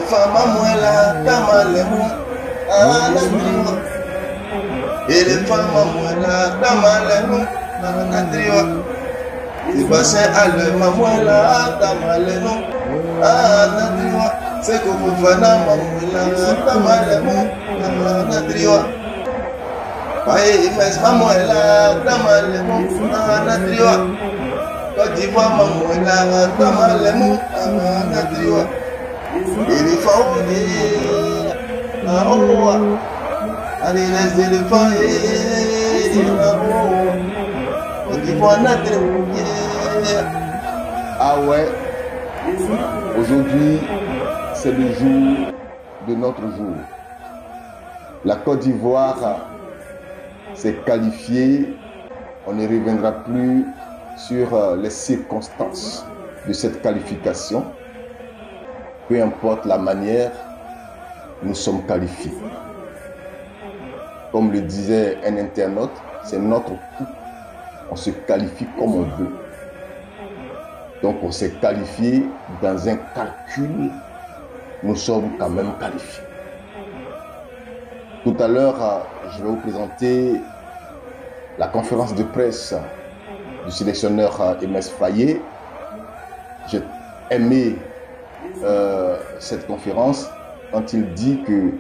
éléphant mamouela, tamalemu, anadriwa. Éléphant mamouela, tamalemu, anadriwa. Sébastien ale mamouela, tamalemu, anadriwa. Seko Fofana mamouela, tamalemu, anadriwa. Paye Mes mamouela, tamalemu, anadriwa. Côte d'Ivoire mamouela, tamalemu, anadriwa. Éléphant, allez les éléphants, ah ouais, aujourd'hui c'est le jour de notre jour. La Côte d'Ivoire s'est qualifiée, on ne reviendra plus sur les circonstances de cette qualification. Peu importe la manière, nous sommes qualifiés. Comme le disait un internaute, c'est notre coup. On se qualifie comme on veut. Donc on s'est qualifié dans un calcul. Nous sommes quand même qualifiés. Tout à l'heure, je vais vous présenter la conférence de presse du sélectionneur Emes Faye. J'ai aimé cette conférence quand il dit que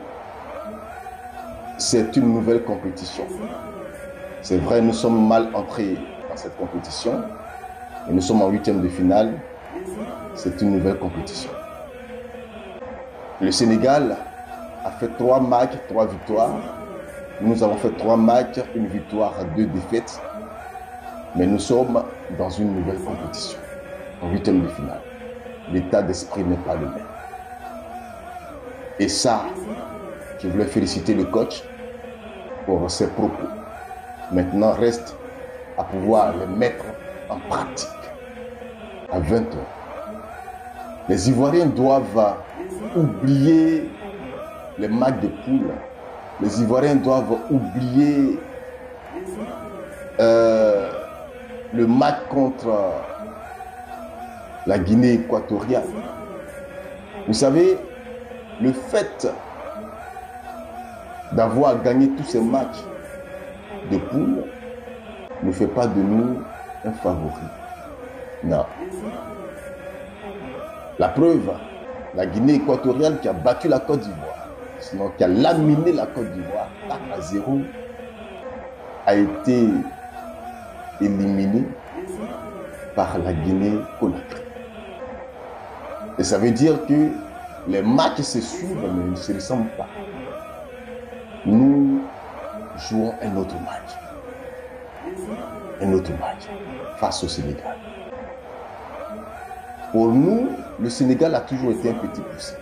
c'est une nouvelle compétition. C'est vrai, nous sommes mal entrés dans cette compétition et nous sommes en 8e de finale. C'est une nouvelle compétition. Le Sénégal a fait 3 matchs, 3 victoires. Nous avons fait 3 matchs, 1 victoire, 2 défaites. Mais nous sommes dans une nouvelle compétition, en 8e de finale. L'état d'esprit n'est pas le même. Et ça, je voulais féliciter le coach pour ses propos. Maintenant, reste à pouvoir les mettre en pratique à 20 h. Les Ivoiriens doivent oublier les matchs de poule. Les Ivoiriens doivent oublier le match contre la Guinée équatoriale. Vous savez, le fait d'avoir gagné tous ces matchs de poule ne fait pas de nous un favori. Non. La preuve, la Guinée équatoriale qui a battu la Côte d'Ivoire, sinon qui a laminé la Côte d'Ivoire 4-0, a été éliminée par la Guinée-Conakry. Et ça veut dire que les matchs se suivent mais ils ne se ressemblent pas. Nous jouons un autre match. Un autre match face au Sénégal. Pour nous, le Sénégal a toujours été un petit poussé.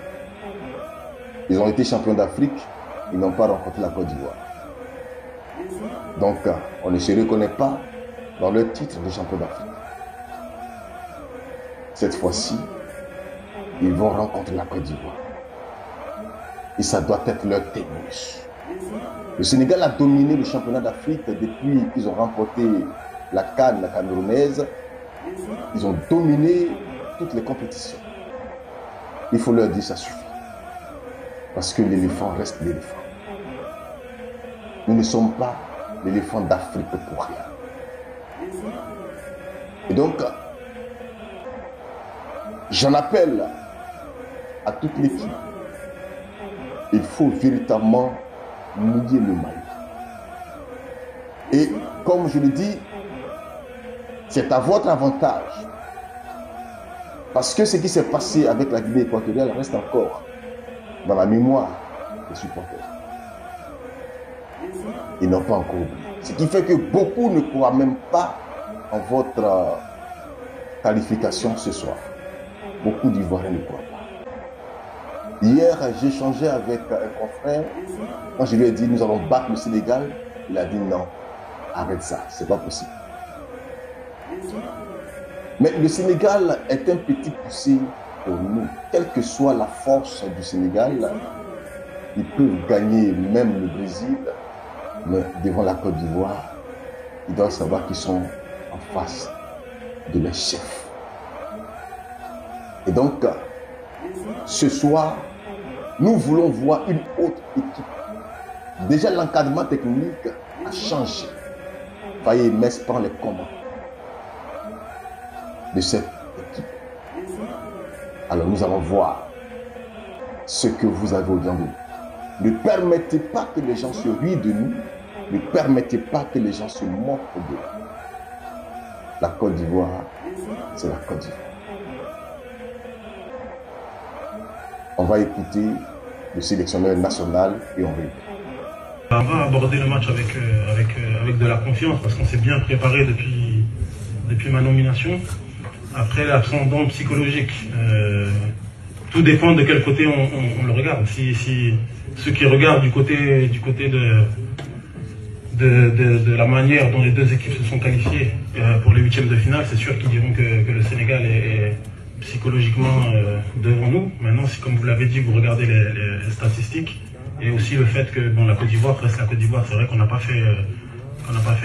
Ils ont été champions d'Afrique, ils n'ont pas rencontré la Côte d'Ivoire. Donc, on ne se reconnaît pas dans le titre de champion d'Afrique. Cette fois-ci, ils vont rencontrer la Côte d'Ivoire. Et ça doit être leur ténus. Le Sénégal a dominé le championnat d'Afrique depuis qu'ils ont remporté la CAN, la camerounaise. Ils ont dominé toutes les compétitions. Il faut leur dire ça suffit. Parce que l'éléphant reste l'éléphant. Nous ne sommes pas l'éléphant d'Afrique pour rien. Et donc, j'en appelle à toute l'équipe. Il faut véritablement mouiller le maillot. Et comme je le dis, c'est à votre avantage. Parce que ce qui s'est passé avec la Guinée équatoriale reste encore dans la mémoire des supporters. Ils n'ont pas encore oublié. Ce qui fait que beaucoup ne croient même pas en votre qualification ce soir. Beaucoup d'Ivoiriens ne croient pas. Hier, j'ai échangé avec un confrère. Quand je lui ai dit nous allons battre le Sénégal, il a dit non, arrête ça, c'est pas possible. Mais le Sénégal est un petit poussé pour nous. Quelle que soit la force du Sénégal, ils peuvent gagner même le Brésil, mais devant la Côte d'Ivoire, ils doivent savoir qu'ils sont en face de leur chef. Et donc, ce soir, Nous voulons voir une autre équipe. Déjà, l'encadrement technique a changé. Faye Mess prend les commandes de cette équipe. Alors, nous allons voir ce que vous avez au-dedans de nous. Ne permettez pas que les gens se rient de nous. Ne permettez pas que les gens se moquent de nous. La Côte d'Ivoire, c'est la Côte d'Ivoire. On va écouter le sélectionneur national et on répond. On va aborder le match avec de la confiance parce qu'on s'est bien préparé depuis ma nomination. Après l'ascendant psychologique, tout dépend de quel côté on le regarde. Si ceux qui regardent du côté de la manière dont les deux équipes se sont qualifiées pour les huitièmes de finale, c'est sûr qu'ils diront que le Sénégal est psychologiquement devant nous. Maintenant, si comme vous l'avez dit, vous regardez les statistiques et aussi le fait que bon, la Côte d'Ivoire reste la Côte d'Ivoire, c'est vrai qu'on n'a pas fait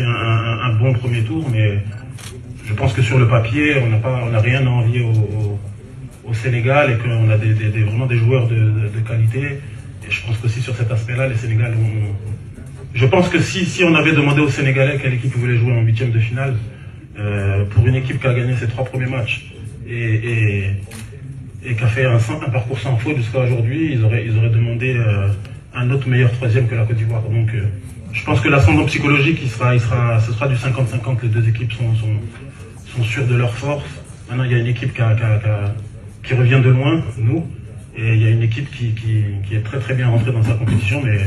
un bon premier tour, mais je pense que sur le papier, on n'a rien à envier au Sénégal et qu'on a vraiment des joueurs de qualité. Et je pense qu'aussi sur cet aspect-là, les Sénégalais ont... Je pense que si on avait demandé aux Sénégalais quelle équipe voulait jouer en huitième de finale, pour une équipe qui a gagné ses 3 premiers matchs et qui a fait un parcours sans faute jusqu'à aujourd'hui, ils auraient demandé un autre meilleur troisième que la Côte d'Ivoire. Donc je pense que l'ascendant psychologique, ce sera du 50-50. Les deux équipes sont sûres de leur force. Maintenant, il y a une équipe qui revient de loin, nous, et il y a une équipe qui est très très bien rentrée dans sa compétition, mais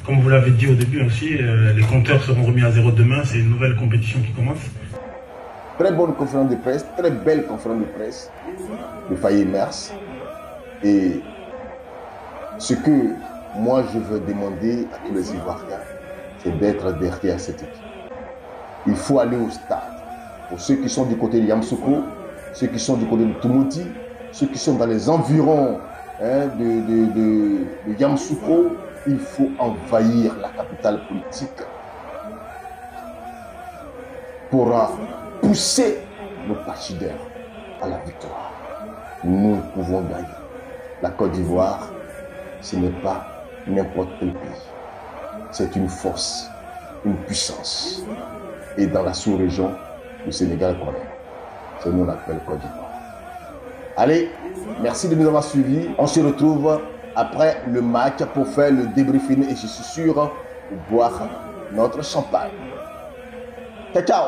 comme vous l'avez dit au début aussi, les compteurs seront remis à zéro demain, c'est une nouvelle compétition qui commence. Très bonne conférence de presse, très belle conférence de presse de Faye Mess. Et ce que moi je veux demander à tous les Ivoiriens, c'est d'être derrière cette équipe. Il faut aller au stade. Pour ceux qui sont du côté de Yamoussoukro, ceux qui sont du côté de Tumouti, ceux qui sont dans les environs de Yamoussoukro, il faut envahir la capitale politique pour pousser nos partenaires à la victoire. Nous pouvons gagner. La Côte d'Ivoire, ce n'est pas n'importe quel pays. C'est une force, une puissance. Et dans la sous-région, le Sénégal connaît. C'est nous on l'appelle Côte d'Ivoire. Allez, merci de nous avoir suivis. On se retrouve après le match pour faire le débriefing et je suis sûr de boire notre champagne. Ciao, ciao.